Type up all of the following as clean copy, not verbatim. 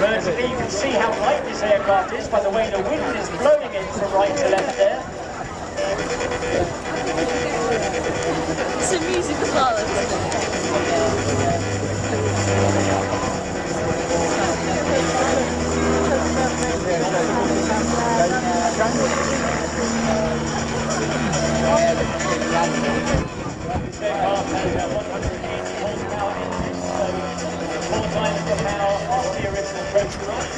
relatively. You can see how light this aircraft is by the way the wind is blowing it from right to left there. It's the music as well, isn't it? This aircraft has 180 horsepower engine, so 4 times the power of the original prototype.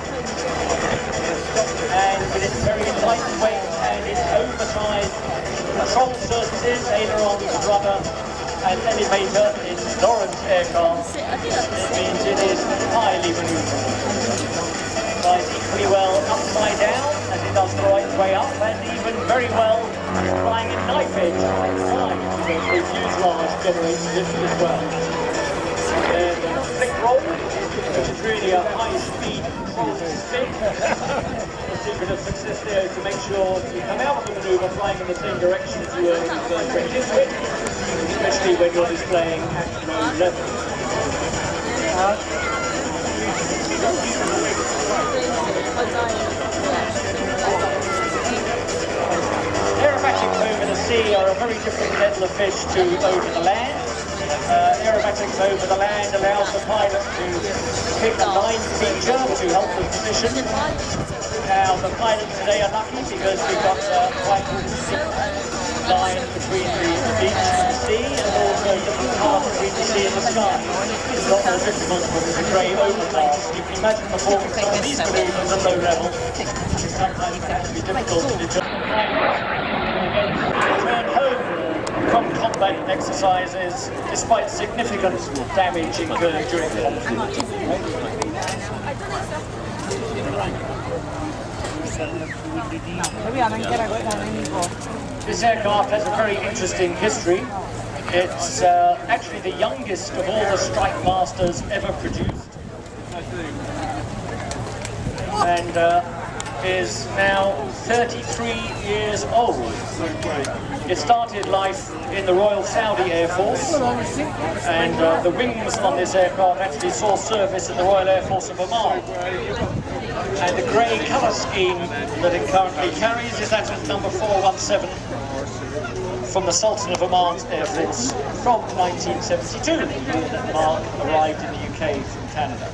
And with its very lightweight and its oversized control surfaces, ailerons, rudder and elevator in Lawrence aircraft, it means it is highly manoeuvrable. It flies equally well upside down as it does the right way up, and even very well flying in knife edge right side, because the fuselage generates lift as well. There's a flick roll, which is really a high-speed stick. The secret of success there is to make sure you come out of the manoeuvre flying in the same direction as you were when you first went into it, especially when you're displaying at low level. Aerobatics over the sea are a very different kettle of fish to over the land. Aerobatics over the land allows the pilot to pick a line feature to help them position. Now the pilots today are lucky because we've got quite a line between the beach and the sea, and also the path between the sea and the sky. It's a lot more difficult when there's a grey overcast. You can imagine performing some of these manoeuvres at low level. Sometimes it can be difficult to determine. Return home from combat exercises despite significant damage incurred during the conflict. This aircraft has a very interesting history. It's actually the youngest of all the strike masters ever produced, and is now 33 years old. It started life in the Royal Saudi Air Force, and the wings on this aircraft actually saw service in the Royal Air Force of Oman. And the grey colour scheme that it currently carries is that of number 417 from the Sultan of Oman's Air Force from 1972, the year that Mark arrived in the UK from Canada.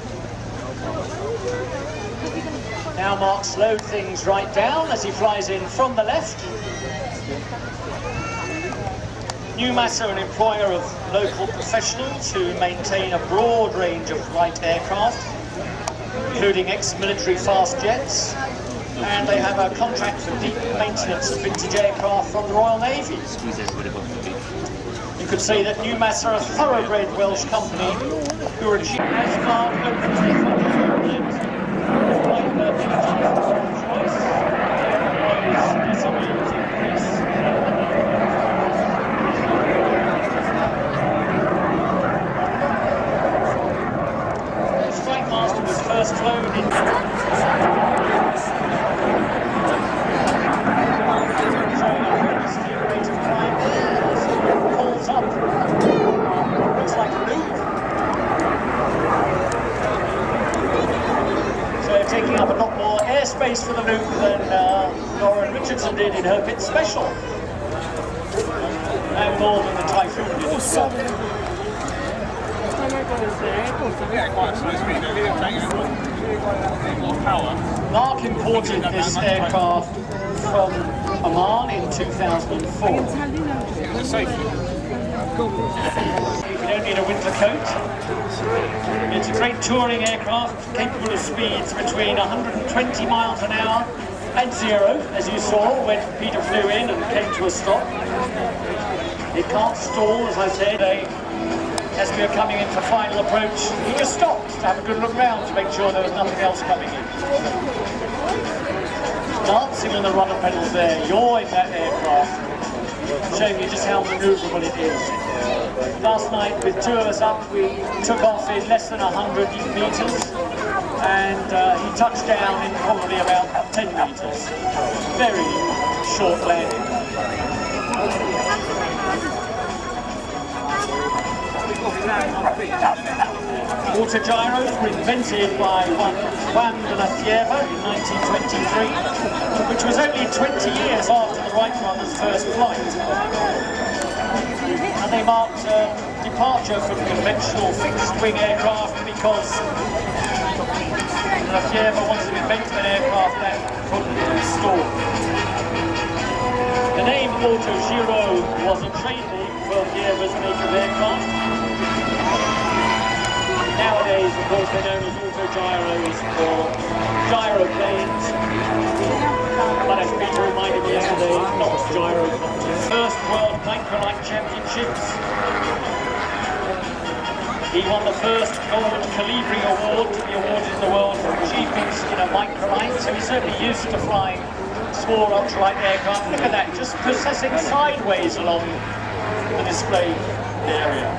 Now Mark slowed things right down as he flies in from the left. Newmaster, an employer of local professionals who maintain a broad range of light aircraft, including ex-military fast jets, and they have a contract for deep maintenance of vintage aircraft from the Royal Navy. You could say that Newmaster are a thoroughbred Welsh company who are achieving as Mark opens their front Strike Master was first flown in pulls up. Looks like a loop. So they're taking up a lot more airspace for the loop than Lauren Richardson did in her pit special. And more than the Typhoon did as well. Mark imported this aircraft from Oman in 2004. You don't need a winter coat. It's a great touring aircraft capable of speeds between 120 miles an hour and 0, as you saw when Peter flew in and came to a stop. It can't stall, as I said. As we were coming in for final approach, he just stopped to have a good look round to make sure there was nothing else coming in. Dancing on the rudder pedals there, you're in that aircraft, showing you just how manoeuvrable it is. Last night, with 2 of us up, we took off in less than 100 meters, and he touched down in probably about 10 meters. Very short landing. Autogyros were invented by one Juan de la Cierva in 1923, which was only 20 years after the Wright brothers' first flight. And they marked a departure from conventional fixed-wing aircraft because de la Cierva wanted to invent an aircraft that couldn't stall. The name Autogyro was a trade name for Cierva's make of aircraft. Nowadays, of course, they're known as autogyros or gyroplanes. But as Peter reminded me yesterday, not gyro. First World Microlight Championships. He won the first Golden Calibri Award to be awarded in the world for achievements in a microlight. So he's certainly used to flying small ultralight aircraft. Look at that, just processing sideways along the display area.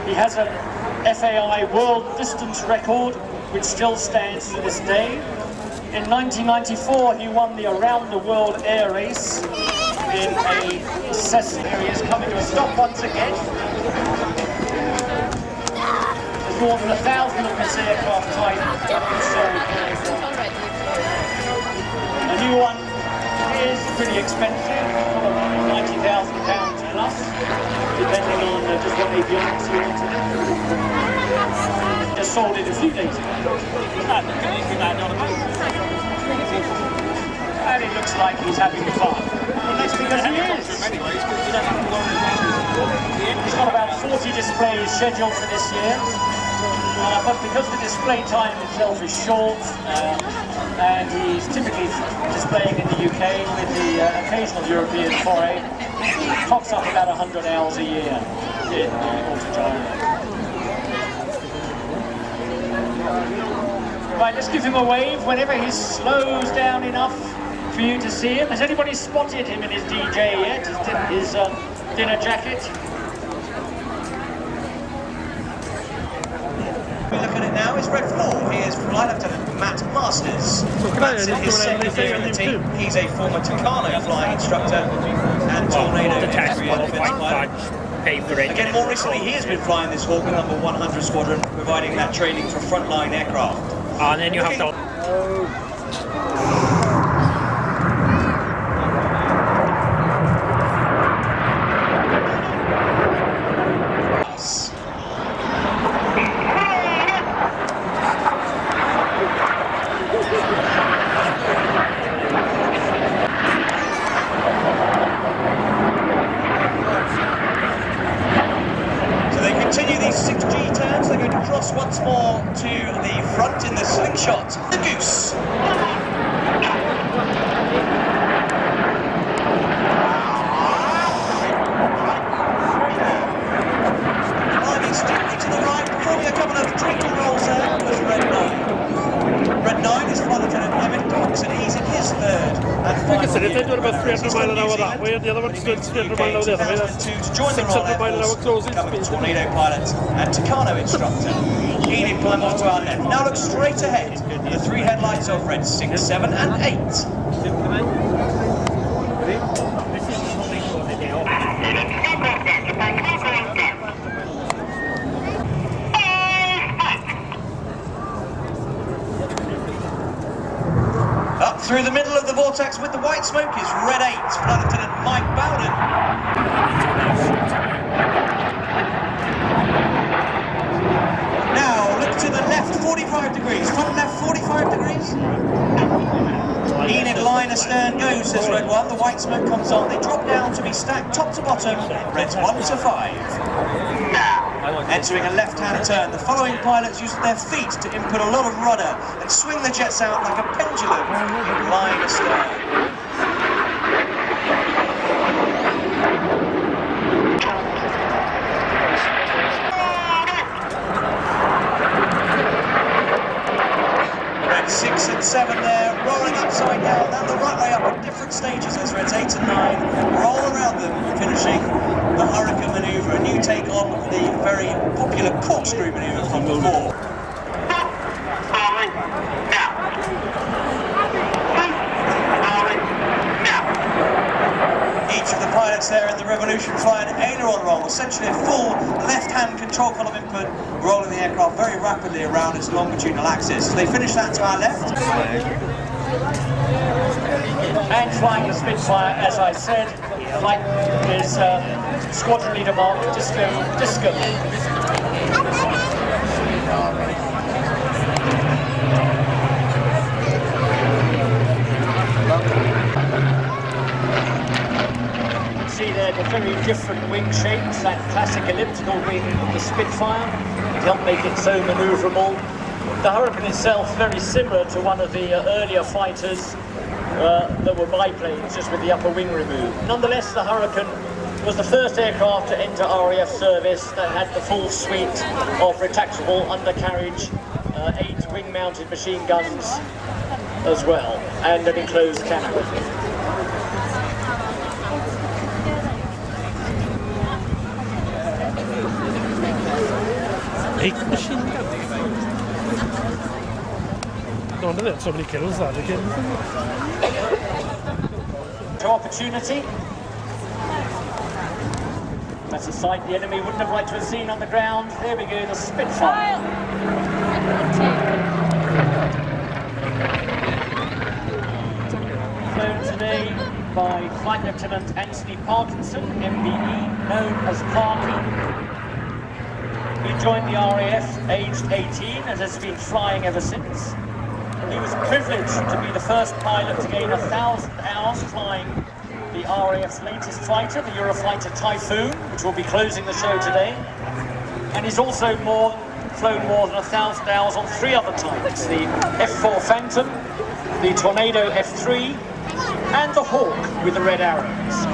He has a FAI world distance record, which still stands to this day. In 1994, he won the Around the World Air Race in a Cessna. He is coming to a stop once again. There's more than 1,000 of this aircraft type sold. A new one is pretty expensive, probably £90,000 plus, depending on just what avionics you want to do. Just sold it a few days ago. And it looks like he's having fun. Well, that's because he is. He's got about 40 displays scheduled for this year. But because the display time itself is short, and he's typically displaying in the UK with the occasional European foray, he clocks up about 100 hours a year in autogyro. Right, let's give him a wave whenever he slows down enough for you to see him. Has anybody spotted him in his DJ yet, his dinner jacket? We look at it now is Red 4. He is Flight Lieutenant Matt Masters. Matt's in his second year in the team. He's a former Tucano flying instructor and Tornado defense pilot. Again, more recently, he has been flying this Hawk number 100 squadron, providing that training for frontline aircraft. And then you have to... Once more to the front in the slingshot. The Goose. Climbing steeply to the right, performing a couple of tricky rolls there was Red 9. Red 9 is Flight Lieutenant Emmett Cox, and he's in his third and final Like I said, if they do about 300 year. mile an hour that way, and the other one stood 300 mile an hour the other way, that's 600 mile an hour closing becoming speed. Tornado pilot and Tucano instructor. Keenan climb off to our left. Now look straight ahead. The three headlights of Red 6, 7 and 8. Up through the middle of the vortex with the white smoke is Red 8, Flight Lieutenant Mike Bowden. To the left, 45 degrees. Front left, 45 degrees. Enid line astern go, says Red 1. The white smoke comes on. They drop down to be stacked top to bottom. Reds 1 to 5. Entering a left-hand turn, the following pilots use their feet to input a lot of rudder and swing the jets out like a pendulum in line astern. Red 6 and 7 there, rolling upside down the right way up at different stages as Reds 8 and 9 roll around them, finishing the Hurricane manoeuvre, a new take on the very popular corkscrew manoeuvre from before. Each of the pilots pilots there in the Revolution flying aileron roll, essentially a full left-hand control column input, rolling the aircraft very rapidly around its longitudinal axis. So they finish that to our left. And flying the Spitfire, as I said, flight is Squadron Leader Mark Disco. See there the very different wing shapes, that classic elliptical wing of the Spitfire to help make it so manoeuvrable. The Hurricane itself very similar to one of the earlier fighters that were biplanes, just with the upper wing removed. Nonetheless, the Hurricane was the first aircraft to enter RAF service that had the full suite of retractable undercarriage, 8 wing-mounted machine guns as well, and an enclosed canopy. Machine gun. No wonder they had so many kills that again. To opportunity. That's a sight the enemy wouldn't have liked to have seen on the ground. There we go, the Spitfire. Flown today by Flight Lieutenant Anthony Parkinson, MBE, known as Parky. He joined the RAF aged 18 and has been flying ever since. He was privileged to be the first pilot to gain 1,000 hours flying the RAF's latest fighter, the Eurofighter Typhoon, which will be closing the show today. And he's also flown more than 1,000 hours on 3 other types, the F4 Phantom, the Tornado F3, and the Hawk with the red arrows.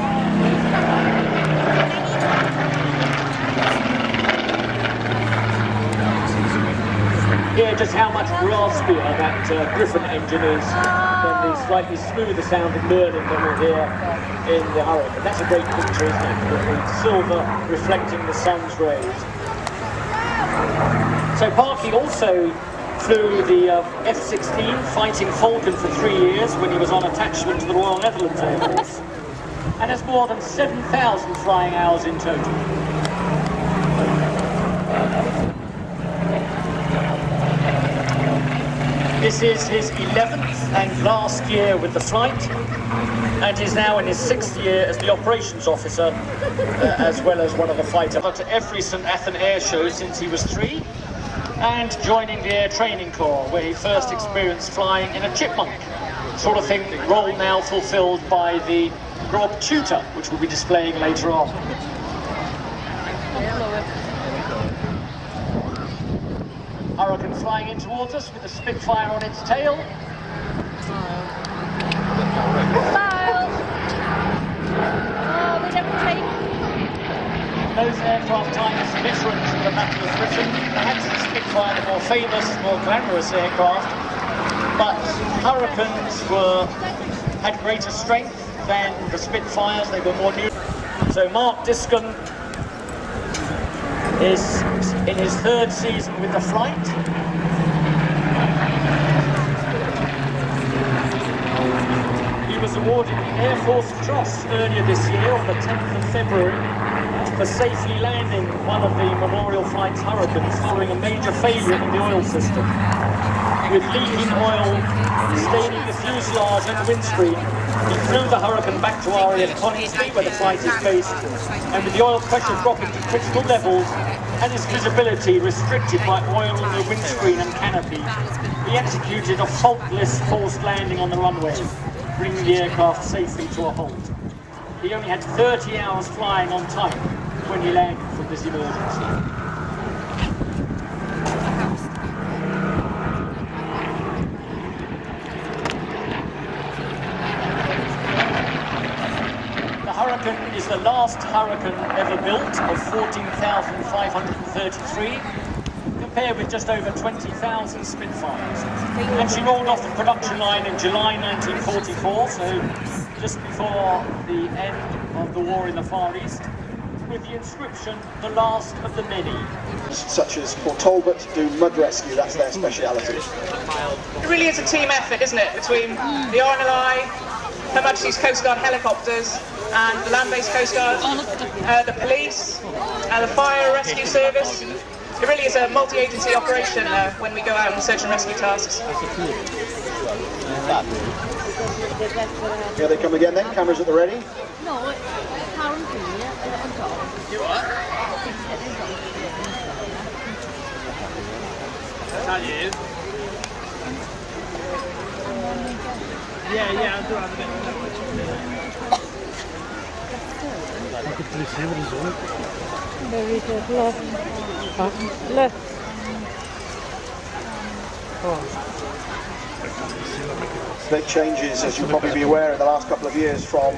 Hear just how much raspier that Griffon engine is than the slightly smoother sounding Merlin that we'll hear in the Hurricane. That's a great picture, isn't it? With the silver reflecting the sun's rays. So Parky also flew the F-16 Fighting Falcon for 3 years when he was on attachment to the Royal Netherlands Air Force, and has more than 7,000 flying hours in total. This is his 11th and last year with the flight, and he's now in his 6th year as the operations officer, as well as one of the fighters. To every St Athan air show since he was 3, and joining the Air Training Corps, where he first experienced flying in a Chipmunk, sort of thing, role now fulfilled by the Grob Tutor, which we'll be displaying later on. Hurricane flying in towards us with a Spitfire on its tail. Those aircraft types different to the Battle of Britain. Perhaps the Spitfire, the more famous, more glamorous aircraft, but Hurricanes had greater strength than the Spitfires. They were more new. So Mark Discon is in his 3rd season with the flight. He was awarded the Air Force Cross earlier this year on the 10th of February for safely landing one of the Memorial Flight's Hurricanes following a major failure in the oil system. With leaking oil staining the fuselage and the windscreen, he flew the Hurricane back to RAF Coningsby, where the flight is based, and with the oil pressure dropping to critical levels and his visibility restricted by oil in the windscreen and canopy, he executed a faultless forced landing on the runway, bringing the aircraft safely to a halt. He only had 30 hours flying on time when he landed from this emergency. Hurricane is the last Hurricane ever built of 14,533, compared with just over 20,000 Spitfires. And she rolled off the production line in July 1944, so just before the end of the war in the Far East, with the inscription, "The last of the many." Such as Port Talbot do mud rescue, that's their speciality. It really is a team effort, isn't it, between the RNLI, Her Majesty's Coast Guard helicopters and the land-based Coast Guard, the police, the fire rescue service. It really is a multi-agency operation when we go out on search and rescue tasks. Here they come again then, cameras at the ready. No, apparently on top. You what? That's not you. Yeah, I'll do it a bit. I could please see what he's on. Very good, love. Look. Big changes, as you'll probably be aware, in the last couple of years from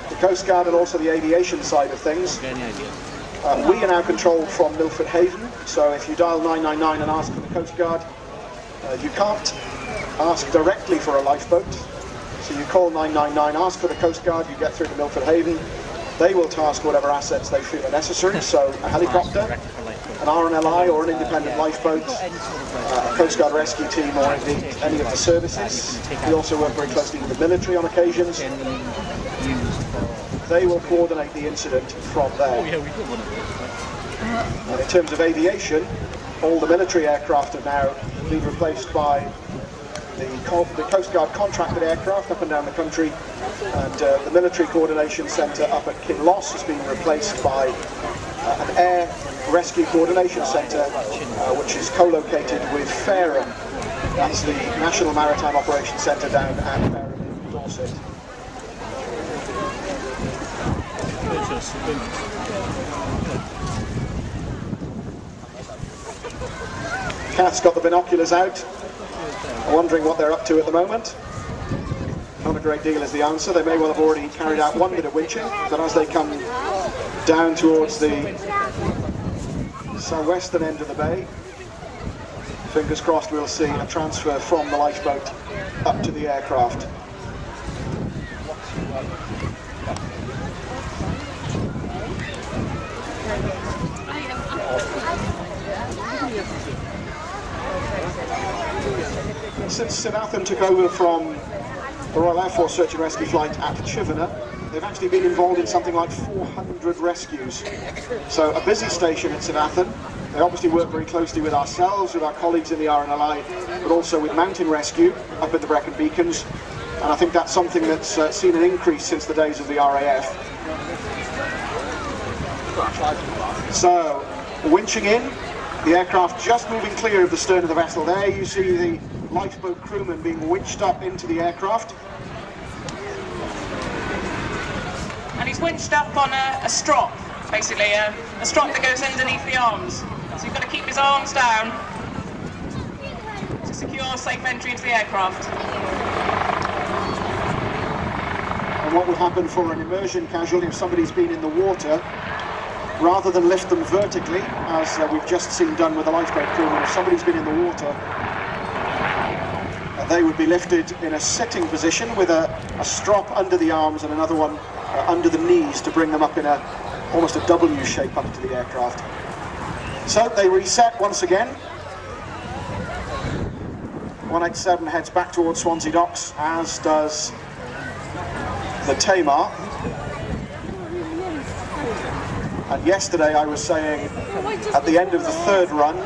the Coast Guard and also the aviation side of things. We are now controlled from Milford Haven, so if you dial 999 and ask for the Coast Guard, you can't ask directly for a lifeboat. So you call 999, ask for the Coast Guard, you get through to Milford Haven. They will task whatever assets they feel are necessary, so a helicopter, an RNLI or an independent lifeboat, a Coast Guard rescue team, or indeed any of the services. We also work very closely with the military on occasions. They will coordinate the incident from there. And in terms of aviation, all the military aircraft have now been replaced by the Coast Guard contracted aircraft up and down the country, and the military coordination centre up at Kinloss has been replaced by an air rescue coordination centre which is co-located with Fareham. That's the National Maritime Operations Centre down at Fareham in Dorset. Kath's got the binoculars out, wondering what they're up to at the moment. Not a great deal is the answer. They may well have already carried out one bit of winching, but as they come down towards the southwestern end of the bay, fingers crossed we'll see a transfer from the lifeboat up to the aircraft. Since St Athan took over from the Royal Air Force search and rescue flight at Chivenna, they've actually been involved in something like 400 rescues. So a busy station at St Athan. They obviously work very closely with ourselves, with our colleagues in the RNLI, but also with Mountain Rescue up at the Brecon Beacons. And I think that's something that's seen an increase since the days of the RAF. So, winching in, the aircraft just moving clear of the stern of the vessel. There you see the lifeboat crewman being winched up into the aircraft. And he's winched up on a strop, basically, a strop that goes underneath the arms. So you've got to keep his arms down to secure safe entry into the aircraft. And what would happen for an immersion casualty if somebody's been in the water, rather than lift them vertically, as we've just seen done with the lifeboat crewman, if somebody's been in the water, they would be lifted in a sitting position with a strop under the arms and another one under the knees to bring them up in almost a W shape up to the aircraft. So they reset once again. 187 heads back towards Swansea docks, as does the Tamar. And yesterday I was saying, at the end of the third run,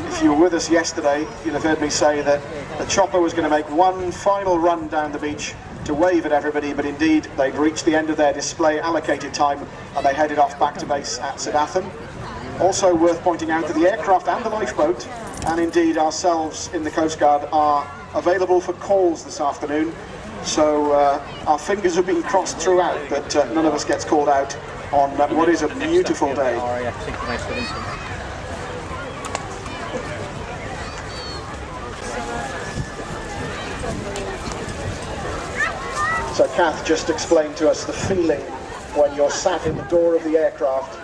if you were with us yesterday, you'll have heard me say that the chopper was going to make one final run down the beach to wave at everybody, but indeed they'd reached the end of their display allocated time and they headed off back to base at St Athan. Also worth pointing out that the aircraft and the lifeboat, and indeed ourselves in the Coast Guard, are available for calls this afternoon. So our fingers have been crossed throughout that none of us gets called out on what is a beautiful day. So Kath just explained to us the feeling when you're sat in the door of the aircraft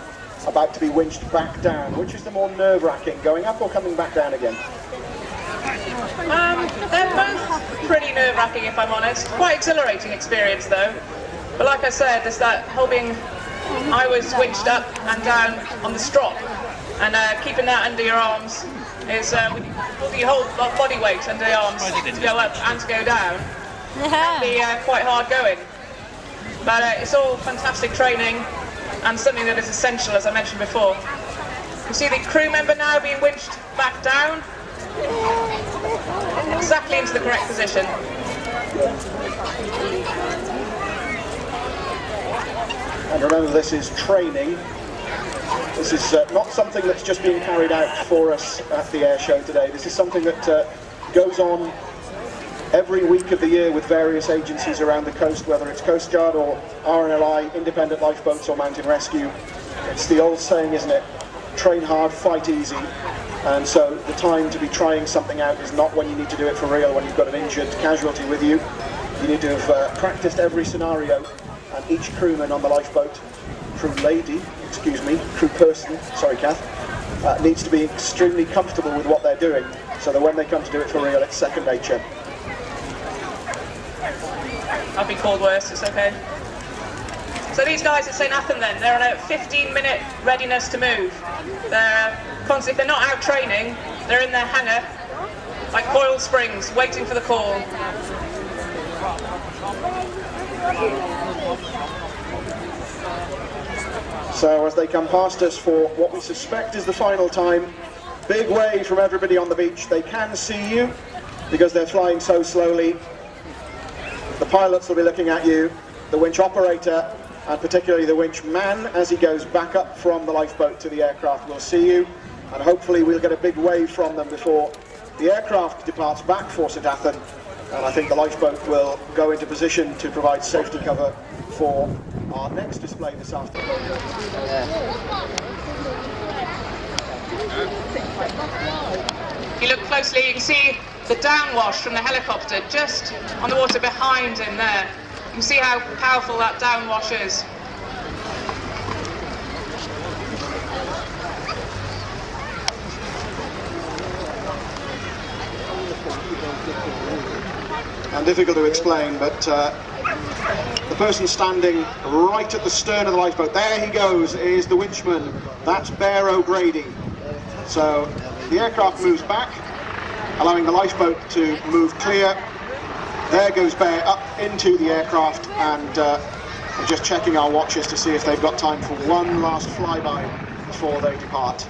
about to be winched back down. Which is the more nerve-wracking, going up or coming back down again? They're both pretty nerve-wracking, if I'm honest. Quite exhilarating experience though. But like I said, there's that whole being, I was winched up and down on the strop, and keeping that under your arms is with your whole body weight under the arms to go up and to go down. can be quite hard going. But it's all fantastic training and something that is essential, as I mentioned before. You see the crew member now being winched back down, exactly into the correct position. And remember, this is training. This is not something that's just being carried out for us at the air show today. This is something that goes on every week of the year with various agencies around the coast, whether it's Coast Guard or RNLI, independent lifeboats or mountain rescue. It's the old saying, isn't it? Train hard, fight easy. And so the time to be trying something out is not when you need to do it for real, when you've got an injured casualty with you. You need to have practiced every scenario, and each crewman on the lifeboat, crew person, sorry Kath, needs to be extremely comfortable with what they're doing, so that when they come to do it for real, it's second nature. I've been called worse, it's okay. So these guys at St Athan then, they're on a 15-minute readiness to move. They're constantly, if they're not out training, they're in their hangar, like coiled springs, waiting for the call. So as they come past us for what we suspect is the final time, big wave from everybody on the beach. They can see you because they're flying so slowly. The pilots will be looking at you, the winch operator, and particularly the winch man as he goes back up from the lifeboat to the aircraft will see you, and hopefully we'll get a big wave from them before the aircraft departs back for St Athan, and I think the lifeboat will go into position to provide safety cover for our next display this afternoon. If you look closely, you can see the downwash from the helicopter just on the water behind him there. You can see how powerful that downwash is. And difficult to explain, but the person standing right at the stern of the lifeboat, there he goes, is the winchman. That's Bear O'Grady. So the aircraft moves back, allowing the lifeboat to move clear. There goes Bear up into the aircraft, and we're just checking our watches to see if they've got time for one last flyby before they depart.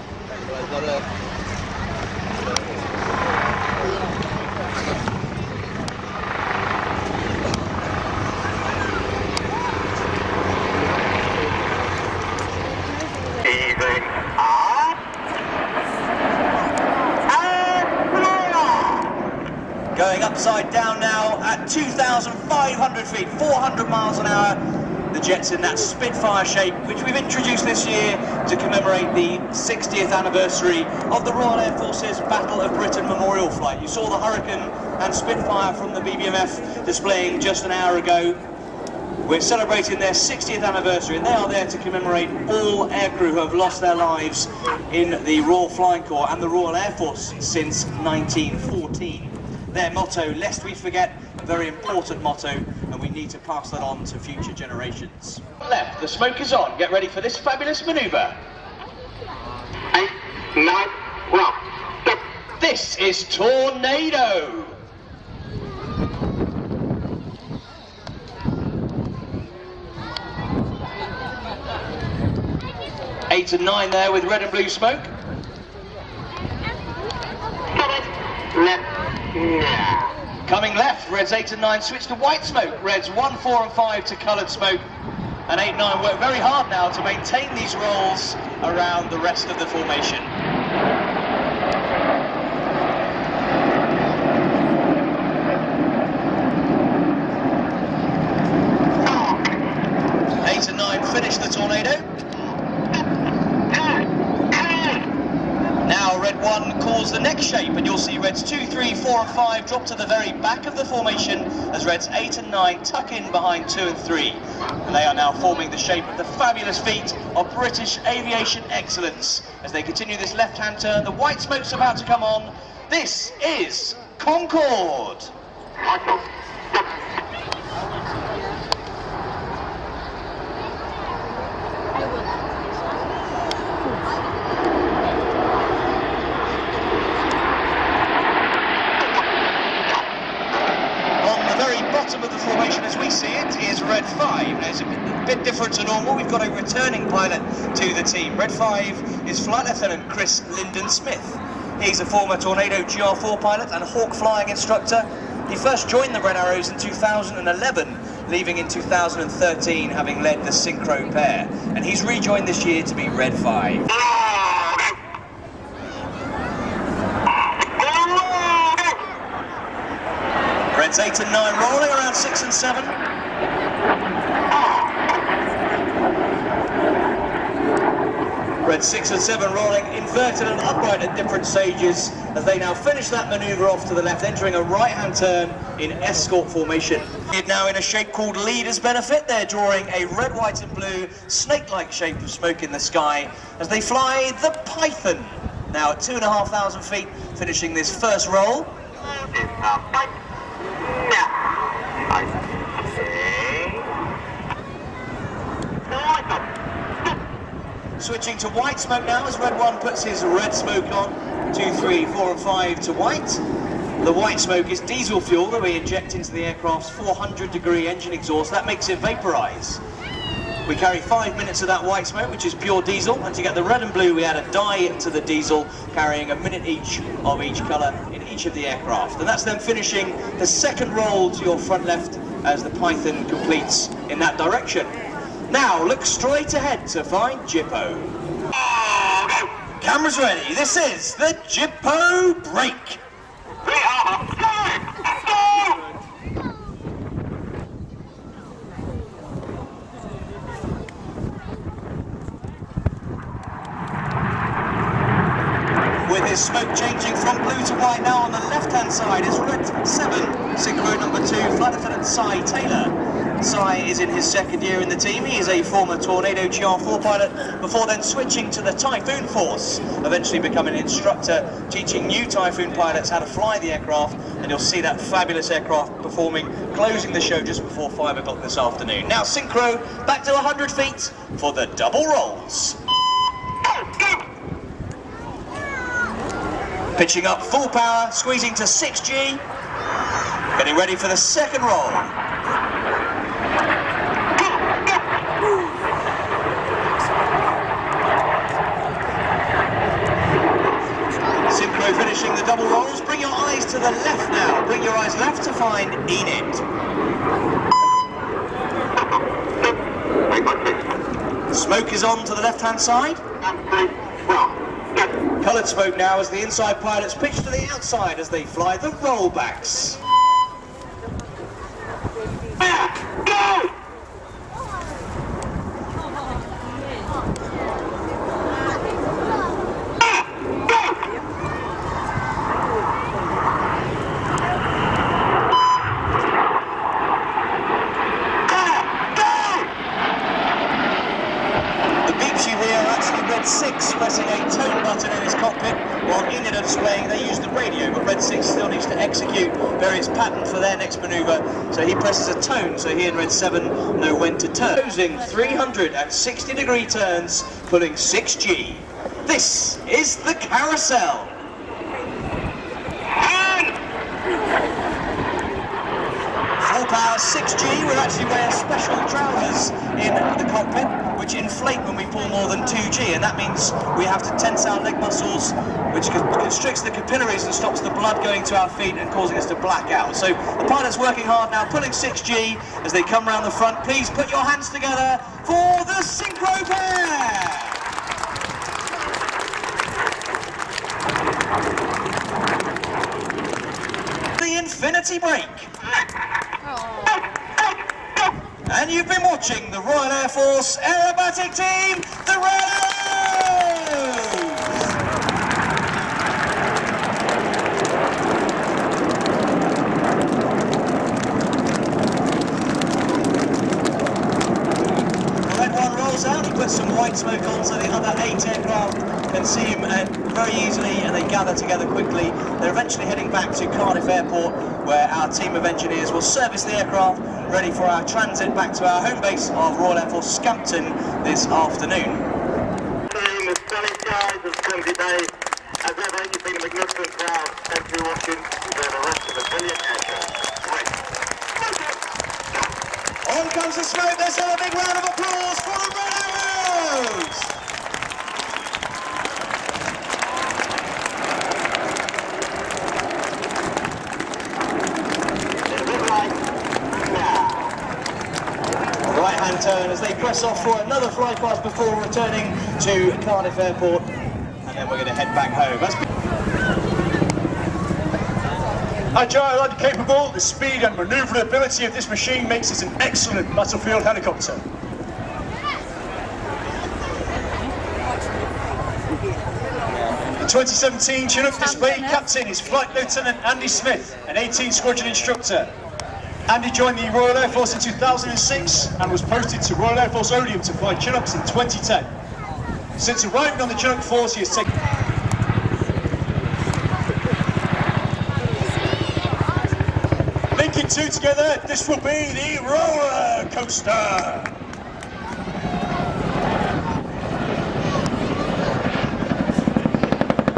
Going upside down now at 2,500 feet, 400 miles an hour. The jet's in that Spitfire shape, which we've introduced this year to commemorate the 60th anniversary of the Royal Air Force's Battle of Britain Memorial Flight. You saw the Hurricane and Spitfire from the BBMF displaying just an hour ago. We're celebrating their 60th anniversary, and they are there to commemorate all aircrew who have lost their lives in the Royal Flying Corps and the Royal Air Force since 1914. Their motto, lest we forget, a very important motto, and we need to pass that on to future generations. Left, the smoke is on. Get ready for this fabulous manoeuvre. 8, 9, 1. This is Tornado. Eight and 9 there with red and blue smoke. Left. Coming left, reds 8 and 9 switch to white smoke, reds 1, 4 and 5 to coloured smoke, and 8 and 9 work very hard now to maintain these rolls around the rest of the formation. Eight and 9 finish the Tornado. Now red 1 calls the next shape, and you'll see reds 2, 3, 4 and 5 drop to the very back of the formation as reds 8 and 9 tuck in behind 2 and 3. And they are now forming the shape of the fabulous feat of British aviation excellence. As they continue this left-hand turn, the white smoke's about to come on. This is Concorde. Bottom formation as we see it is Red 5. Now, it's a bit different to normal. We've got a returning pilot to the team. Red 5 is Flight Lieutenant Chris Linden-Smith. He's a former Tornado GR4 pilot and Hawk flying instructor. He first joined the Red Arrows in 2011, leaving in 2013, having led the Synchro pair. And he's rejoined this year to be Red 5. Reds 8 and 9 rolling around 6 and 7. Red 6 and 7 rolling inverted and upright at different stages as they now finish that manoeuvre off to the left, entering a right-hand turn in escort formation. Now in a shape called Leader's Benefit, they're drawing a red, white and blue snake-like shape of smoke in the sky as they fly the Python. Now at 2,500 feet, finishing this first roll. Switching to white smoke now as Red 1 puts his red smoke on. 2, 3, 4 and 5 to white. The white smoke is diesel fuel that we inject into the aircraft's 400-degree engine exhaust. That makes it vaporize. We carry 5 minutes of that white smoke, which is pure diesel, and to get the red and blue we add a dye to the diesel, carrying a minute each of each colour in each of the aircraft. And that's then finishing the second roll to your front left as the Python completes in that direction. Now look straight ahead to find Jippo. Cameras ready, this is the Jippo break. With his smoke changing from blue to white now on the left-hand side is Red 7, Synchro number 2, Flight Lieutenant Cy Taylor. Cy is in his second year in the team. He is a former Tornado GR4 pilot before then switching to the Typhoon Force, eventually becoming an instructor, teaching new Typhoon pilots how to fly the aircraft, and you'll see that fabulous aircraft performing, closing the show just before 5 o'clock this afternoon. Now Synchro back to 100 feet for the double rolls. Pitching up full power, squeezing to 6G, getting ready for the second roll. Synchro finishing the double rolls. Bring your eyes to the left now. Bring your eyes left to find Enid. Smoke is on to the left-hand side. Coloured smoke now as the inside pilots pitch to the outside as they fly the rollbacks. The beeps you hear are actually Red 6 pressing a tone button in his cockpit, while Enid are displaying they use the radio, but Red 6 still needs to execute various patterns for their next manoeuvre, so he presses a tone so he and Red 7 know when to turn. Closing 360-degree turns, pulling 6G. This is the carousel. Full power 6G will actually wear special trousers in the cockpit which inflate when we pull more than 2G, and that means we have to tense our leg muscles, which constricts the capillaries and stops the blood going to our feet and causing us to black out. So the pilot's working hard now, pulling 6G as they come round the front. Please put your hands together for the Synchro pair! The Infinity break. And you've been watching the Royal Air Force aerobatic team, the Red Arrows! The Red 1 rolls out, he puts some white smoke on so the other 8 aircraft can see him very easily, and they gather together quickly. They're eventually heading back to Cardiff Airport, where our team of engineers will service the aircraft, ready for our transit back to our home base of Royal Air Force Scampton this afternoon. The sunny skies of Swansea Bay. As ever, you've been a magnificent crowd. Thank you for watching. Enjoy the rest of the brilliant airshow. Great. Adams and Smith. Let's have a big round of applause for the Red Arrows! Right-hand turn as they press off for another fly past before returning to Cardiff Airport, and then we're going to head back home. Agile and capable, the speed and manoeuvrability of this machine makes it an excellent battlefield helicopter. The 2017 Chinook display captain is Flight Lieutenant Andy Smith, an 18 Squadron instructor. Andy joined the Royal Air Force in 2006 and was posted to Royal Air Force Odium to fly Chinooks in 2010. Since arriving on the Chinook Force, he has taken... Linking two together, this will be the roller coaster.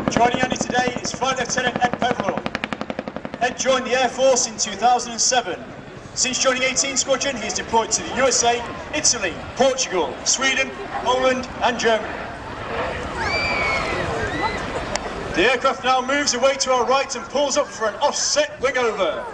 Joining Andy today is Flight Lieutenant Ed Peverell. Ed joined the Air Force in 2007. Since joining 18 Squadron, he is deployed to the USA, Italy, Portugal, Sweden, Poland and Germany. The aircraft now moves away to our right and pulls up for an offset wingover.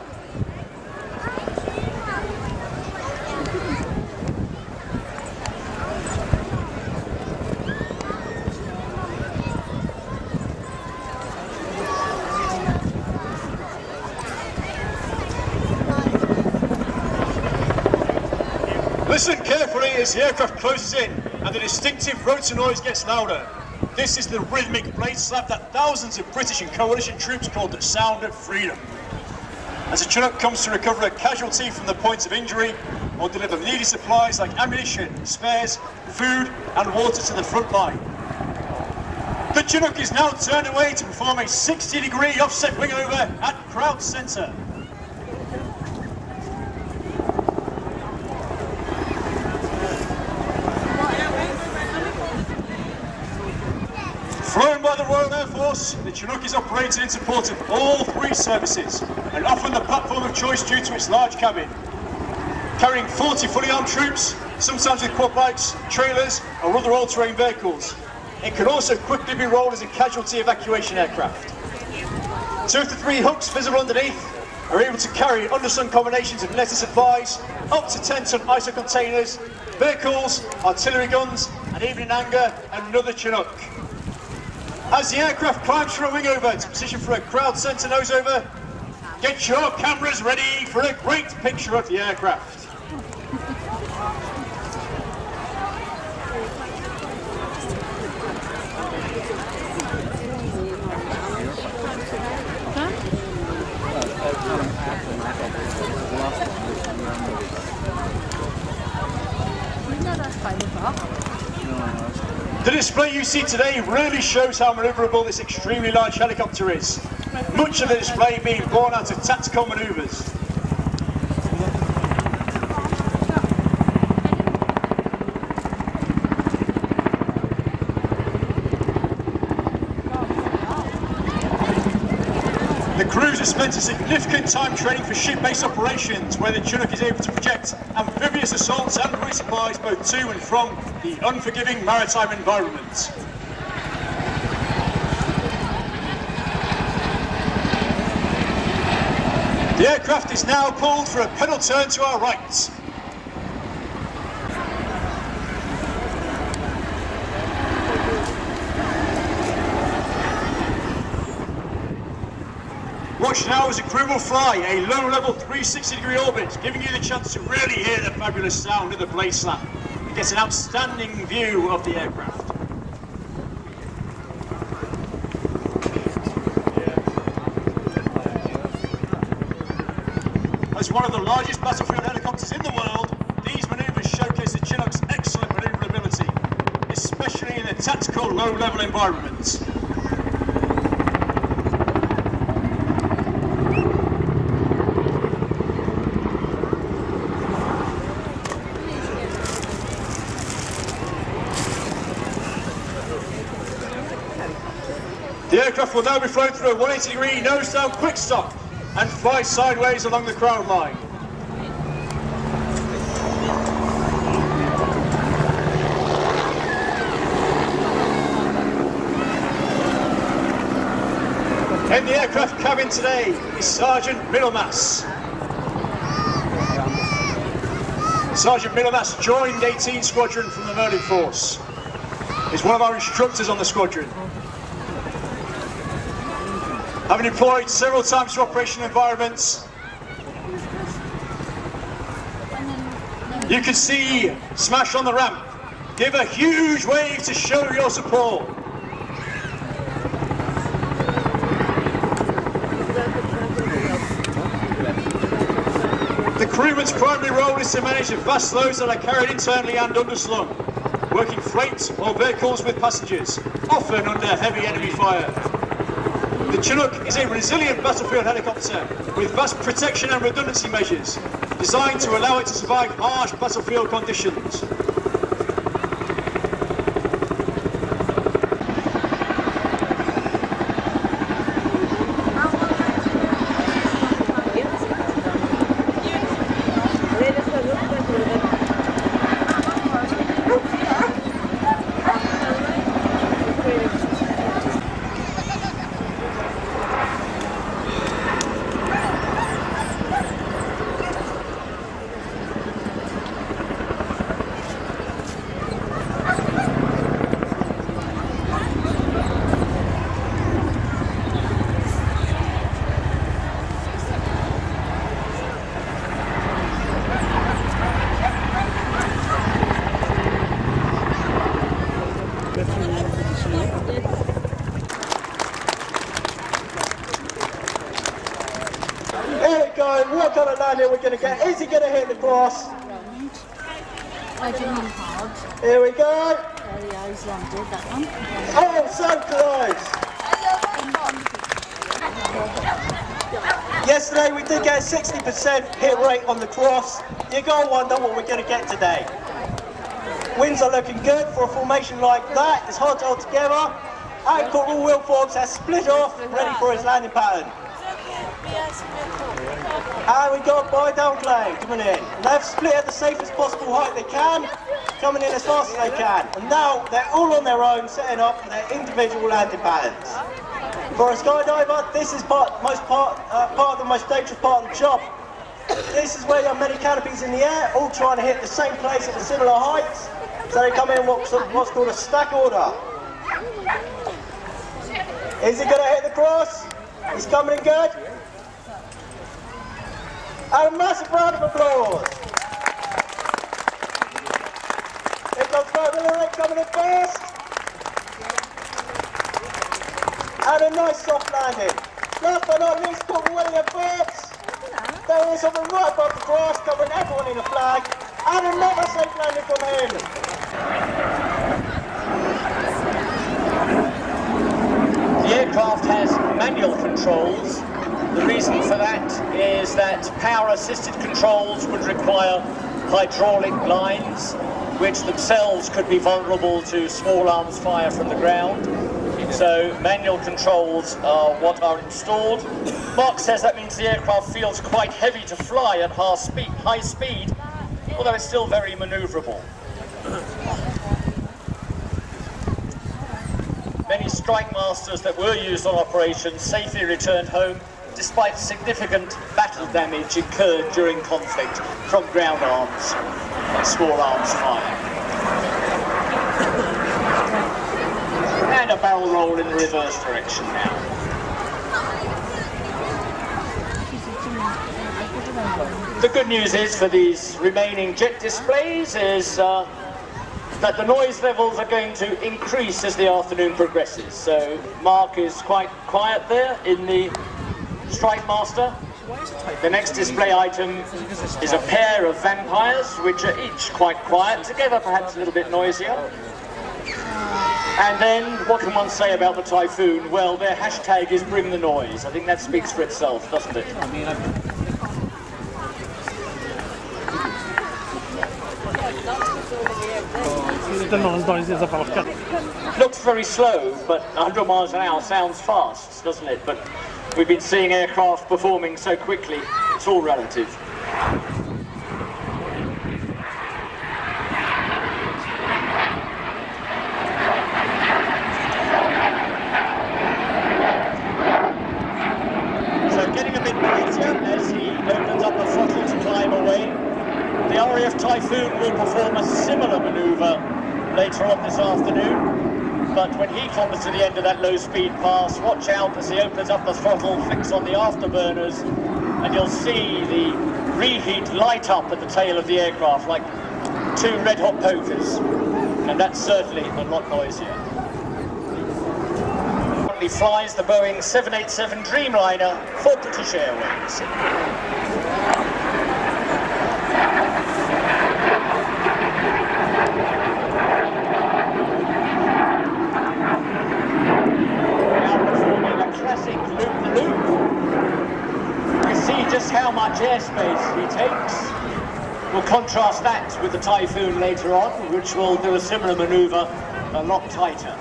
Listen carefully as the aircraft closes in and the distinctive rotor noise gets louder. This is the rhythmic blade slap that thousands of British and coalition troops called the sound of freedom. As a Chinook comes to recover a casualty from the point of injury or deliver needed supplies like ammunition, spares, food and water to the front line. The Chinook is now turned away to perform a 60-degree offset wingover at Crowd Centre. Flown by the Royal Air Force, the Chinook is operated in support of all three services and often the platform of choice due to its large cabin. Carrying 40 fully armed troops, sometimes with quad bikes, trailers or other all-terrain vehicles. It can also quickly be rolled as a casualty evacuation aircraft. 2 to 3 hooks visible underneath are able to carry underslung combinations of netted supplies, up to 10-ton ISO containers, vehicles, artillery guns and even in anger, another Chinook. As the aircraft climbs for a wingover to position for a Crowd Centre noseover, get your cameras ready for a great picture of the aircraft. The display you see today really shows how manoeuvrable this extremely large helicopter is. Much of the display being born out of tactical manoeuvres. The crews have spent a significant time training for ship-based operations where the Chinook is able to project amphibious assaults and resupplies both to and from the unforgiving maritime environment. The aircraft is now pulled for a pedal turn to our right. Watch now as the crew will fly a low-level 360-degree orbit, giving you the chance to really hear the fabulous sound of the blade slap and get an outstanding view of the aircraft. As one of the largest battlefield helicopters in the world, these manoeuvres showcase the Chinook's excellent manoeuvrability, especially in a tactical low-level environment. The aircraft will now be flown through a 180-degree nose-down quick stop and fly sideways along the crowd line. in the aircraft cabin today is Sergeant Middlemass. Sergeant Middlemass joined 18 Squadron from the Merlin Force. He's one of our instructors on the squadron. Having deployed several times to operational environments, you can see Smash on the ramp. Give a huge wave to show your support. The crewman's primary role is to manage the vast loads that are carried internally and underslung, working freight or vehicles with passengers, often under heavy enemy fire. The Chinook is a resilient battlefield helicopter with vast protection and redundancy measures, designed to allow it to survive harsh battlefield conditions. What kind of landing we're going to get? Is he going to hit the cross? I do mean hard. Here we go. There he is, landed that one. Oh, so close. Yesterday we did get a 60% hit rate on the cross. You gotta wonder what we're going to get today. Winds are looking good for a formation like that. It's hard to hold together. And Corporal Will Forbes has split off, ready for his landing pattern. And we got by downplane coming in. They've split at the safest possible height they can, coming in as fast as they can. And now they're all on their own, setting up their individual landing patterns. For a skydiver, this is part of the most dangerous part of the job. This is where you have many canopies in the air, all trying to hit the same place at a similar height. So they come in what's called a stack order. Is he going to hit the cross? He's coming in good. And a massive round of applause. Here comes Merlin coming in first. And a nice soft landing. Last but not least, Corporal William Forbes. There is something right above the cross, covering everyone in a flag. And another safe landing from him. The aircraft has manual controls. The reason for that is that power-assisted controls would require hydraulic lines, which themselves could be vulnerable to small arms fire from the ground. So manual controls are what are installed. Mark says that means the aircraft feels quite heavy to fly at high speed, although it's still very manoeuvrable. Many strike masters that were used on operations safely returned home despite significant battle damage incurred during conflict from ground arms and small arms fire. And a barrel roll in the reverse direction now. The good news is for these remaining jet displays is that the noise levels are going to increase as the afternoon progresses. So Mark is quite quiet there in the Strike Master. The next display item is a pair of vampires, which are each quite quiet, together perhaps a little bit noisier. And then, what can one say about the Typhoon? Well, their hashtag is Bring the Noise. I think that speaks for itself, doesn't it? Looks very slow, but 100 miles an hour sounds fast, doesn't it? But we've been seeing aircraft performing so quickly, it's all relative. getting a bit busier as he opens up the throttle to climb away. The RAF Typhoon will perform a similar manoeuvre later on this afternoon, but when he comes to the end of that low-speed pass, watch out as he opens up the throttle, flicks on the afterburners, and you'll see the reheat light up at the tail of the aircraft like two red-hot pokers, and that's certainly a lot noisier. He flies the Boeing 787 Dreamliner for British Airways. Now performing a classic loop-the-loop. You see just how much airspace he takes. We'll contrast that with the Typhoon later on, which will do a similar manoeuvre a lot tighter.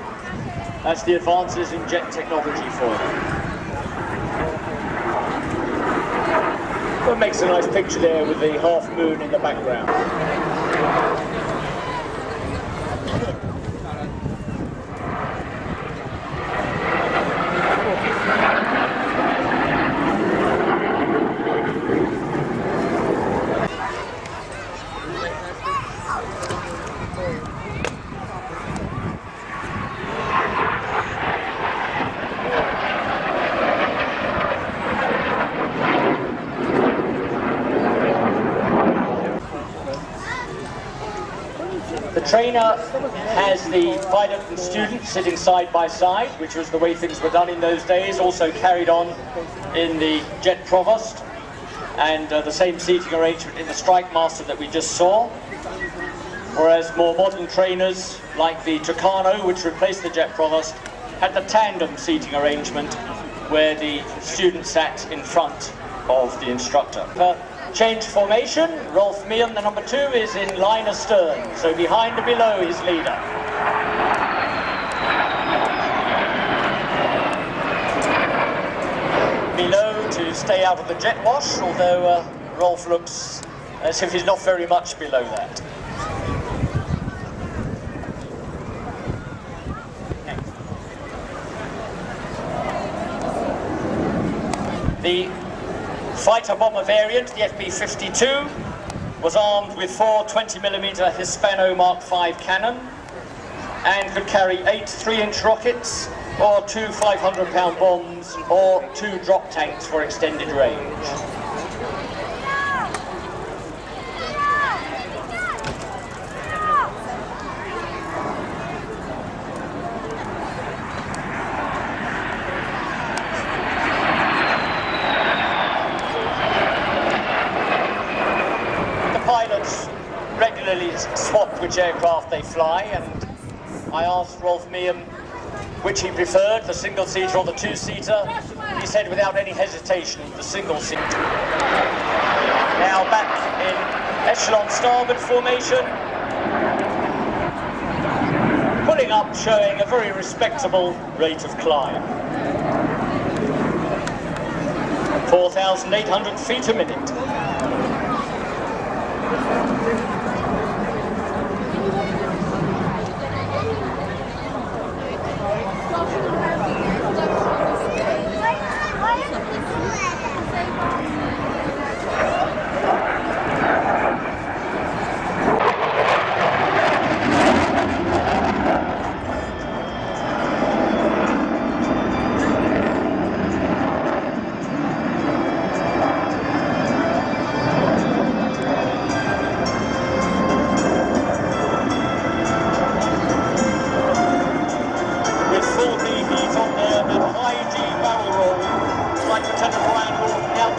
That's the advances in jet technology for them. That makes a nice picture there with the half moon in the background. The trainer has the pilot and student sitting side by side, which was the way things were done in those days, also carried on in the Jet Provost, and the same seating arrangement in the Strike Master that we just saw. Whereas more modern trainers, like the Tucano, which replaced the Jet Provost, had the tandem seating arrangement where the student sat in front of the instructor. Change formation, Rolf Meehan, the number 2, is in line astern, so behind and below his leader. Below to stay out of the jet wash, although Rolf looks as if he's not very much below that. The fighter bomber variant, the FB-52, was armed with 4 20mm Hispano Mark V cannon and could carry 8 3-inch rockets or 2 500-pound bombs or 2 drop tanks for extended range. Regularly swap which aircraft they fly, and I asked Rolf Meehan which he preferred, the single-seater or the two-seater. He said without any hesitation, the single-seater. Now back in echelon starboard formation, pulling up, showing a very respectable rate of climb. 4,800 feet a minute.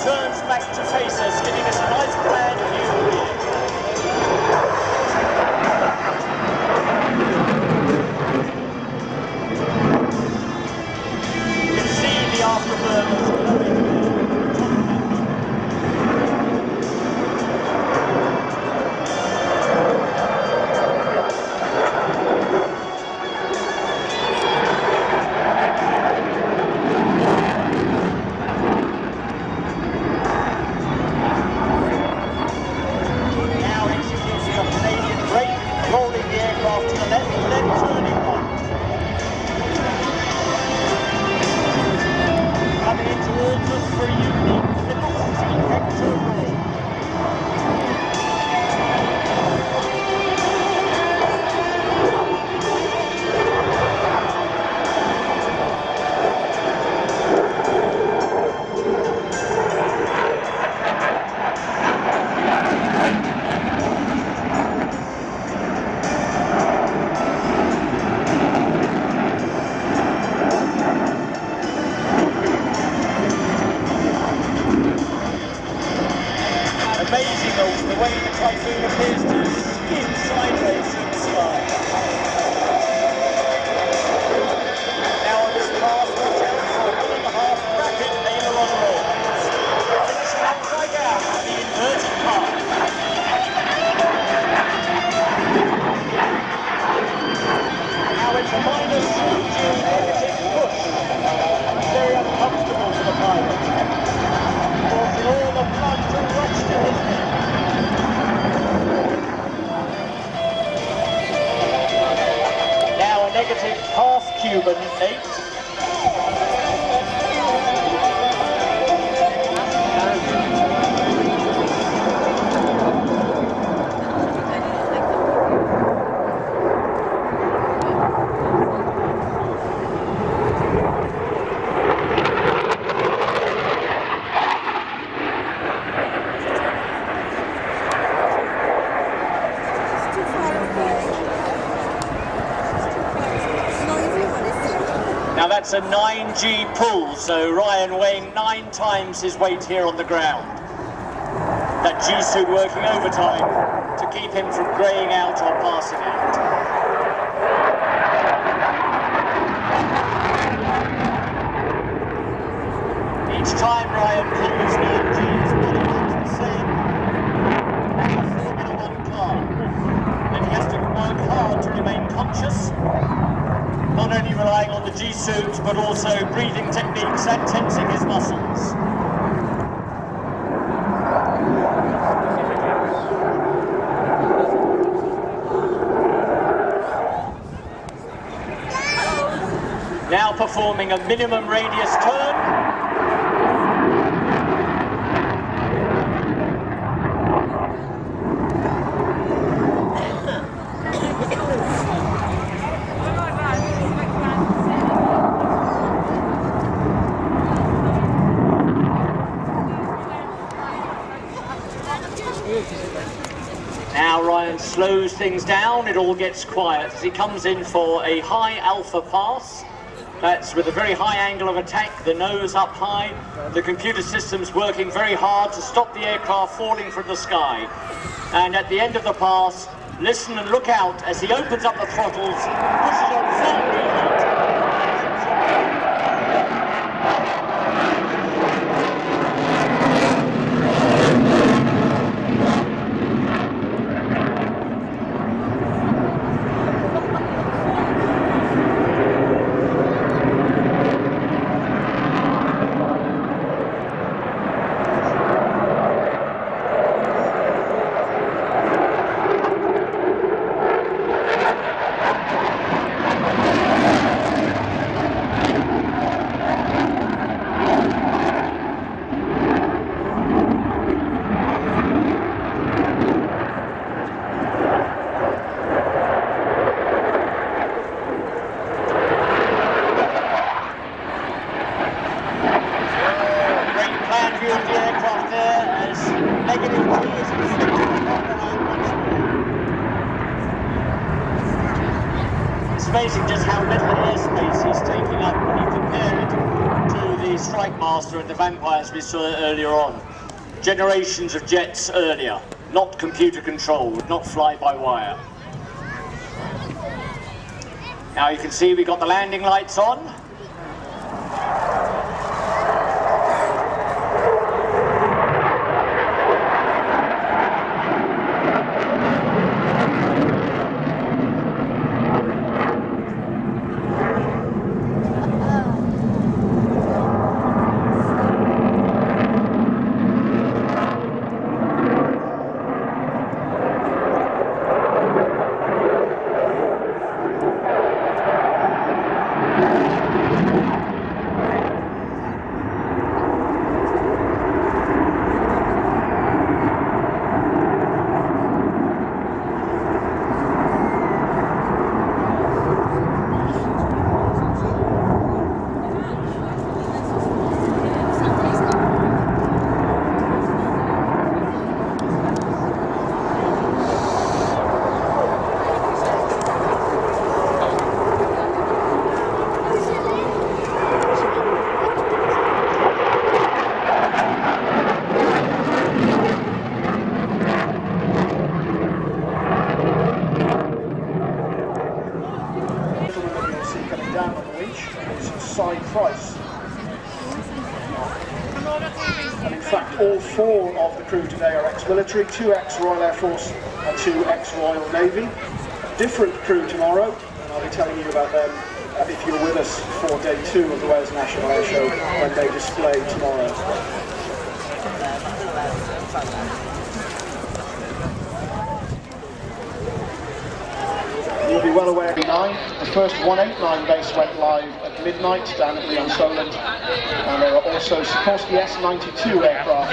Turns back to face us, giving us a nice plan view here. You can see the afterburners glowing. signals the way the Typhoon appears to skim sideways through the sky. Now on this pass, watch out for a 1.5 rapid aileron rolls. Finishing upside down on the inverted path. Now it's a minor slow-tune negative push. Very uncomfortable for the pilot. Causing all the blood to rush to his head. Now a negative half-Cuban 8. Now that's a 9G pull, so Ryan weighing 9 times his weight here on the ground. That G-suit working overtime to keep him from greying out or passing out. Each time Ryan pulls 9G, his body looks the same as a Formula 1 car. And he has to work hard to remain conscious. Not only relying on the G-suit, but also breathing techniques and tensing his muscles. Now performing a minimum radius turn. Now Ryan slows things down, it all gets quiet as he comes in for a high alpha pass. That's with a very high angle of attack, the nose up high. The computer system's working very hard to stop the aircraft falling from the sky. And at the end of the pass, listen and look out as he opens up the throttles, pushes on full reheat. View of the aircraft there as negative G is inflicted upon the road once more. It's amazing just how little airspace he's taking up when you compare it to the Strike Master and the Vampires we saw earlier on. Generations of jets earlier, not computer controlled, not fly-by-wire. Now you can see we got the landing lights on. all 4 of the crew today are ex-military, 2 ex-Royal Air Force and 2 ex-Royal Navy. Different crew tomorrow, and I'll be telling you about them if you're with us for day 2 of the Wales National Air Show when they display tomorrow. You'll be well aware of the first 189 base went live at midnight down at Leon Solent, and there are also Sikorsky S-92 aircraft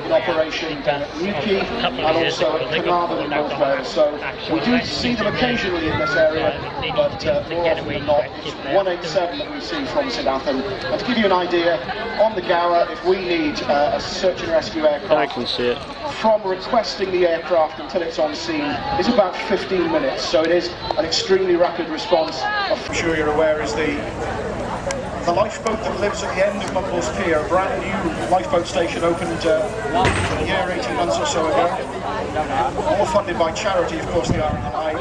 in operation down at Newquay and also at Carnarvon in North Wales. So we do see them occasionally in this area, but more often than not it's 187 that we see from Southampton. And to give you an idea, on the Gower, if we need a search and rescue aircraft, I can see it. From requesting the aircraft until it's on scene is about 15 minutes, so it is an extremely rapid response. I'm sure you're aware is the lifeboat that lives at the end of Mumbles Pier, a brand new lifeboat station opened a year, 18 months or so ago, all funded by charity, of course, the RNI.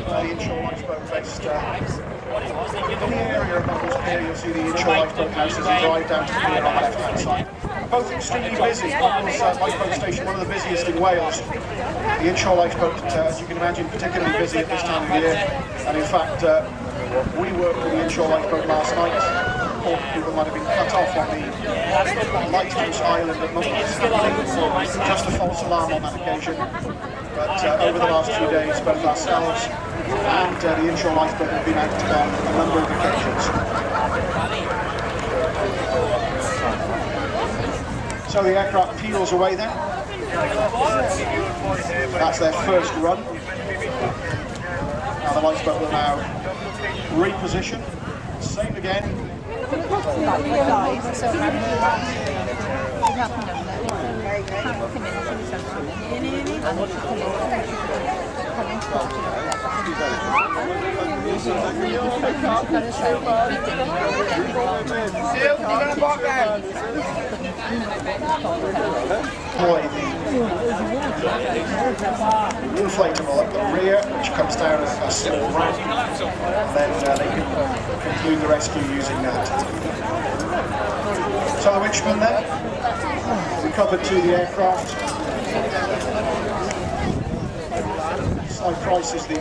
The inshore lifeboat based in the area of Mumbles Pier. You'll see the inshore lifeboat house as you drive down to the pier on the left-hand side. Both extremely busy. Mumbles lifeboat station, one of the busiest in Wales. The inshore lifeboat, as you can imagine, particularly busy at this time of year. And in fact, we worked with the inshore lifeboat last night. Or people might have been cut off on the lighthouse island at Mumbles. Just a false alarm on that occasion. But over the last few days, both ourselves and the inshore lifeboat have been out on a number of occasions. So the aircraft peels away then. That's their first run. Now the lifeboat will now reposition. Same again. The inflatable at the rear, which comes down as a small ramp, and then they can conclude the rescue using that. So the winchman then, recovered to the aircraft. Side Price is the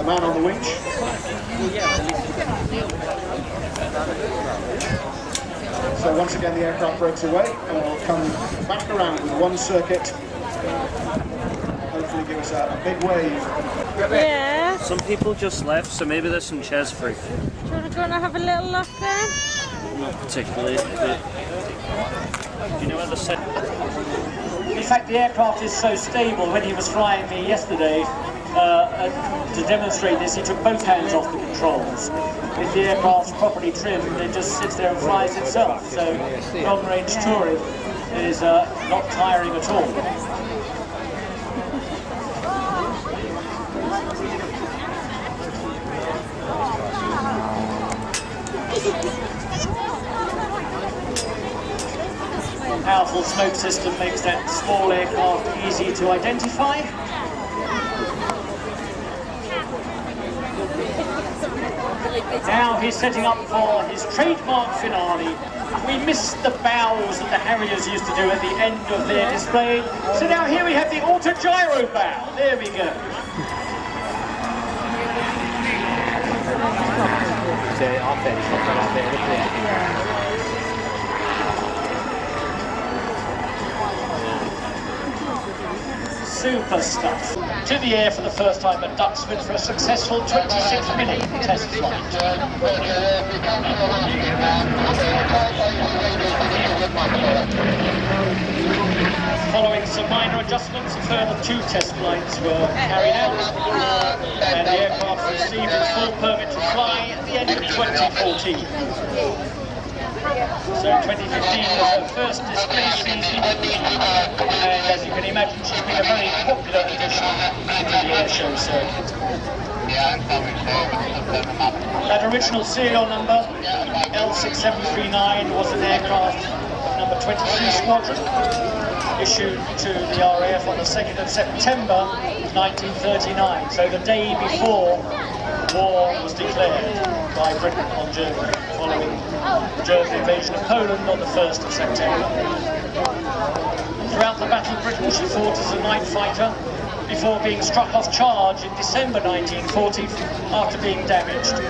man on the winch. So once again the aircraft breaks away and will come back around with one circuit. Hopefully give us a big wave. Yeah. Some people just left, so maybe there's some chairs free. Do you want to have a little look then? Not particularly. But do you know where the set? In fact, the aircraft is so stable. When he was flying me yesterday, to demonstrate this, he took both hands off the controls. If the aircraft's properly trimmed, it just sits there and flies itself. So long-range touring is not tiring at all. Powerful smoke system makes that small aircraft easy to identify. Now he's setting up for his trademark finale. We missed the bows that the Harriers used to do at the end of their display. So now here we have the auto-gyro bow. There we go. Super stuff. To the air for the first time at Duxford for a successful 26-minute test flight. Following some minor adjustments, a further 2 test flights were carried out, and the aircraft received its full permit to fly at the end of 2014. So 2015 was her first display season, and as you can imagine, she's been a very popular addition to the airshow circuit. That original serial number, L6739, was an aircraft of number 23 Squadron, issued to the RAF on the 2nd of September 1939, so the day before war was declared by Britain on Germany following the German invasion of Poland on the 1st of September. Throughout the Battle of Britain, she fought as a night fighter before being struck off charge in December 1940 after being damaged.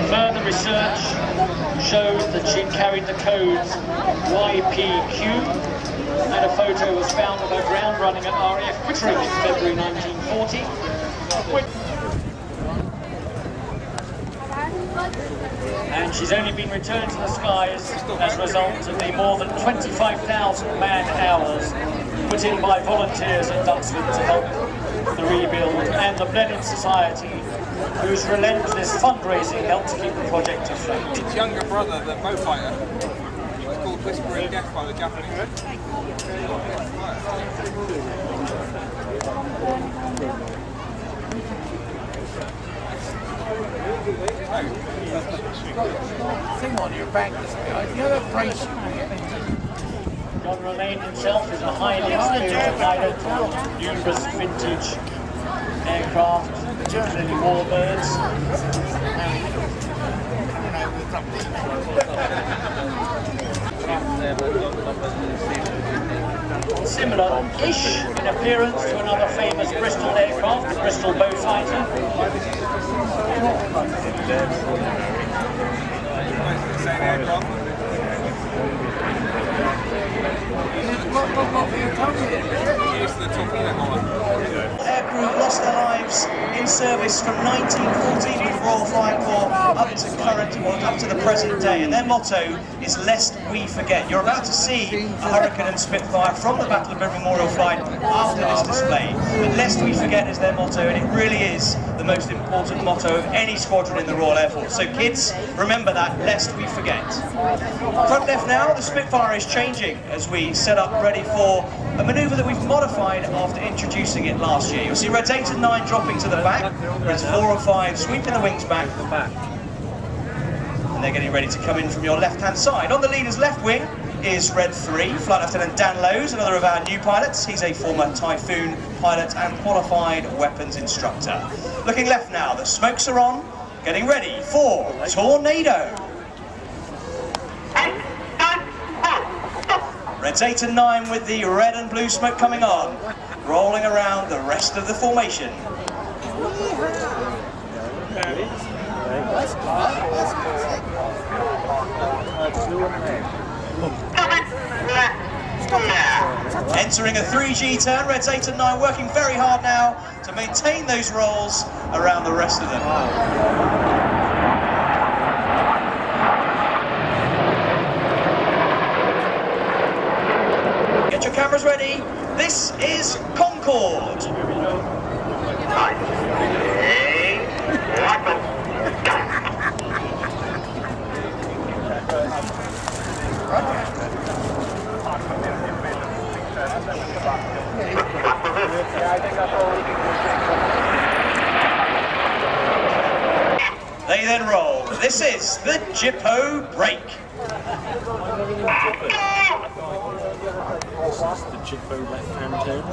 Further research showed that she'd carried the codes YPQ, and a photo was found of her ground running at RAF Wittering in February 1940. And she's only been returned to the skies as a result of the more than 25,000 man-hours put in by volunteers at Duxford to help the rebuild, and the Blenheim Society, whose relentless fundraising helped to keep the project afloat. His younger brother, the boat fighter, was called Whispering Death by the Japanese. Thing on your back, this guy. You know that brace? John Romain himself is a highly experienced pilot of numerous vintage aircraft, particularly warbirds. Similar-ish in appearance to another famous Bristol aircraft, the Bristol Beaufighter. Same aircraft. Aircrew lost their lives in service from 1914 with Royal Flying Corps up to current, or up to the present day, and their motto is "Lest we forget." You're about to see a Hurricane and Spitfire from the Battle of Britain Memorial flight after this display, but "Lest we forget" is their motto, and it really is the most important motto of any squadron in the Royal Air Force. So kids, remember that, lest we forget. Front left now, the Spitfire is changing as we set up ready for a manoeuvre that we've modified after introducing it last year. You'll see Reds 8 and 9 dropping to the back, Reds 4 and 5 sweeping the wings back. And they're getting ready to come in from your left-hand side. On the leader's left wing is Red 3, Flight Lieutenant Dan Lowes, another of our new pilots. He's a former Typhoon pilot and qualified weapons instructor. Looking left now, the smokes are on, getting ready for Tornado. Reds 8 and 9 with the red and blue smoke coming on, rolling around the rest of the formation. Entering a 3G turn, Reds 8 and 9 working very hard now to maintain those rolls around the rest of them. Get your cameras ready. This is Concorde. They then roll. This is the Jippo break. The Jippo left-hand turn.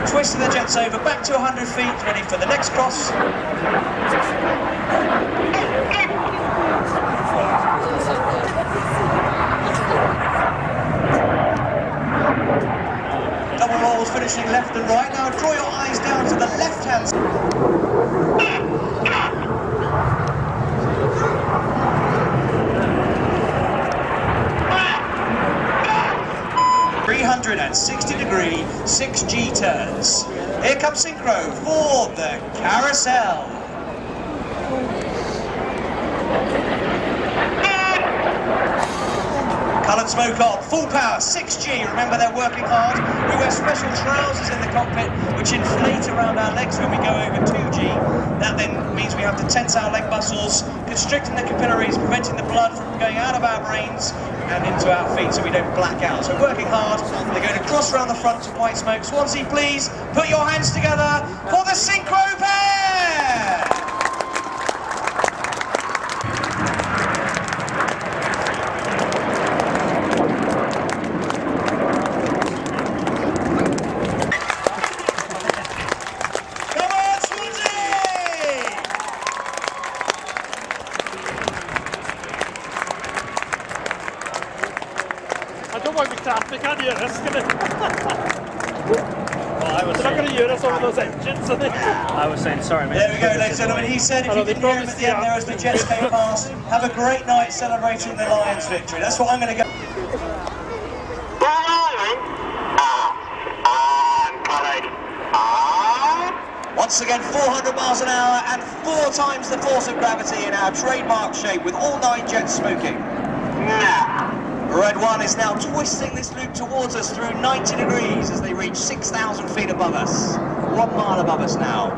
Twisting the jets over, back to 100 feet, ready for the next cross. Double rolls finishing left and right. Now draw your eyes down to the left-hand side. 360-degree 6G turns. Here comes synchro for the carousel. Colours and smoke on. Full power, 6G. Remember, they're working hard. We wear special trousers in the cockpit which inflate around our legs when we go over 2G. That then means we have to tense our leg muscles, constricting the capillaries, preventing the blood from going out of our brains and into our feet so we don't black out. So working hard. They're going to cross around the front to white smoke. Swansea, please put your hands together for the synchro pair! I don't want to be clapping, can't hear us, can it? Well, I was They're not going to hear us over those engines, are they? I was saying, sorry, mate. There we go, ladies and gentlemen. He said if you didn't hear him at the end there as the Jets came past, have a great night celebrating the Lions' victory. That's what I'm going to go. Once again, 400 miles an hour and 4 times the force of gravity in our trademark shape with all 9 jets smoking. Red 1 is now twisting this loop towards us through 90 degrees as they reach 6,000 feet above us. 1 mile above us now.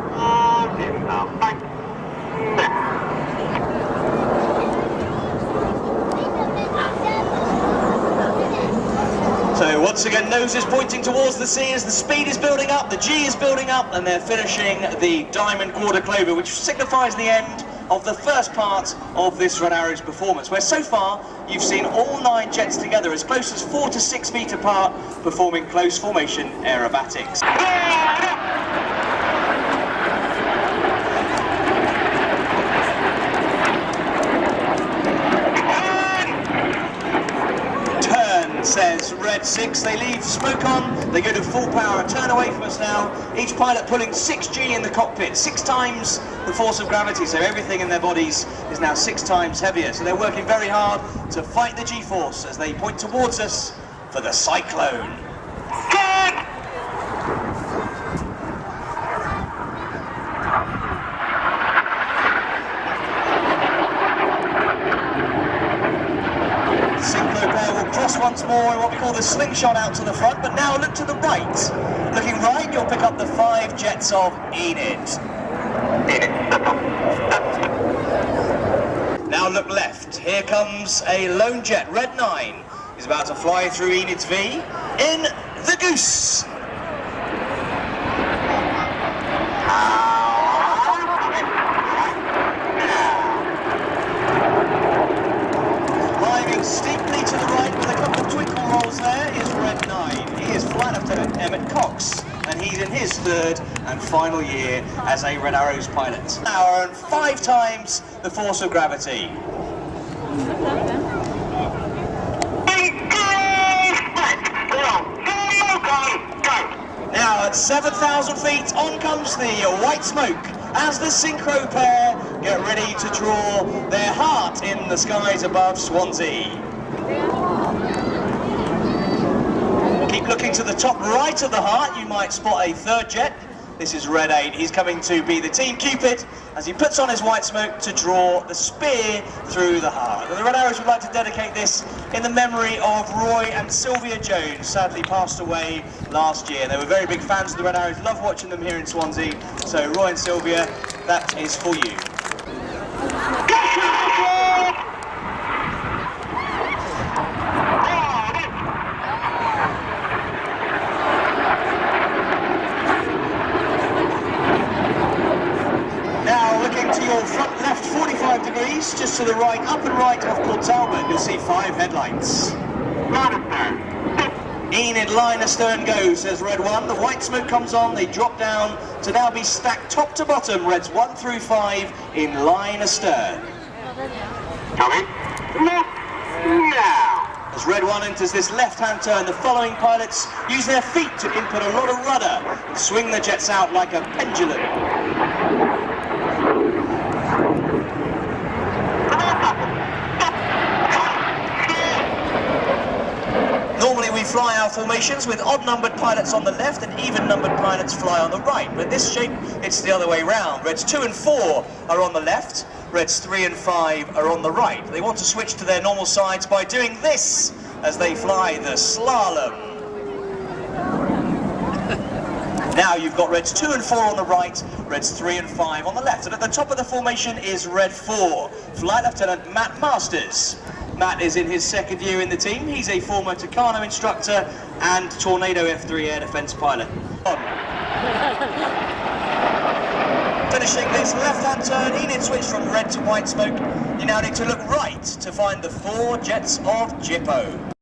So once again, noses pointing towards the sea as the speed is building up, the G is building up, and they're finishing the Diamond Quarter Clover, which signifies the end of the first part of this Red Arrows performance, where so far you've seen all 9 jets together as close as 4 to 6 feet apart, performing close formation aerobatics. Says Red 6, they leave smoke on, they go to full power, turn away from us now, each pilot pulling 6G in the cockpit, 6 times the force of gravity, so everything in their bodies is now 6 times heavier, so they're working very hard to fight the G-force as they point towards us for the cyclone. Once more in what we call the slingshot out to the front, but now look to the right. Looking right, you'll pick up the 5 jets of Enid. Now look left. Here comes a lone jet, Red 9. He's about to fly through Enid's V in the Goose. Climbing steeply to the right with a couple of twinkle rolls there is Red 9. He is Flight Lieutenant Emmett Cox, and he's in his 3rd and final year as a Red Arrows pilot. Now and 5 times the force of gravity. Now at 7,000 feet, on comes the white smoke as the synchro pair get ready to draw their heart in the skies above Swansea. Keep looking to the top right of the heart, you might spot a 3rd jet. This is Red 8. He's coming to be the Team Cupid as he puts on his white smoke to draw the spear through the heart. And the Red Arrows would like to dedicate this in the memory of Roy and Sylvia Jones, sadly passed away last year. They were very big fans of the Red Arrows, love watching them here in Swansea. So Roy and Sylvia, that is for you. Left 45 degrees, just to the right, up and right of Port Talbot, you'll see 5 headlights. Enid line astern goes, says Red 1. The white smoke comes on, they drop down to now be stacked top to bottom, Reds 1 through 5 in line astern. Coming. Now. As Red 1 enters this left-hand turn, the following pilots use their feet to input a lot of rudder and swing the jets out like a pendulum. Normally we fly our formations with odd-numbered pilots on the left and even-numbered pilots fly on the right, but this shape, it's the other way round. Reds 2 and 4 are on the left, Reds 3 and 5 are on the right. They want to switch to their normal sides by doing this as they fly the slalom. Now you've got reds 2 and 4 on the right, reds 3 and 5 on the left. And at the top of the formation is red 4, Flight Lieutenant Matt Masters. Matt is in his second year in the team. He's a former Tucano instructor and Tornado F3 air defence pilot. Finishing this left-hand turn, he did switch from red to white smoke. You now need to look right to find the 4 jets of Jippo.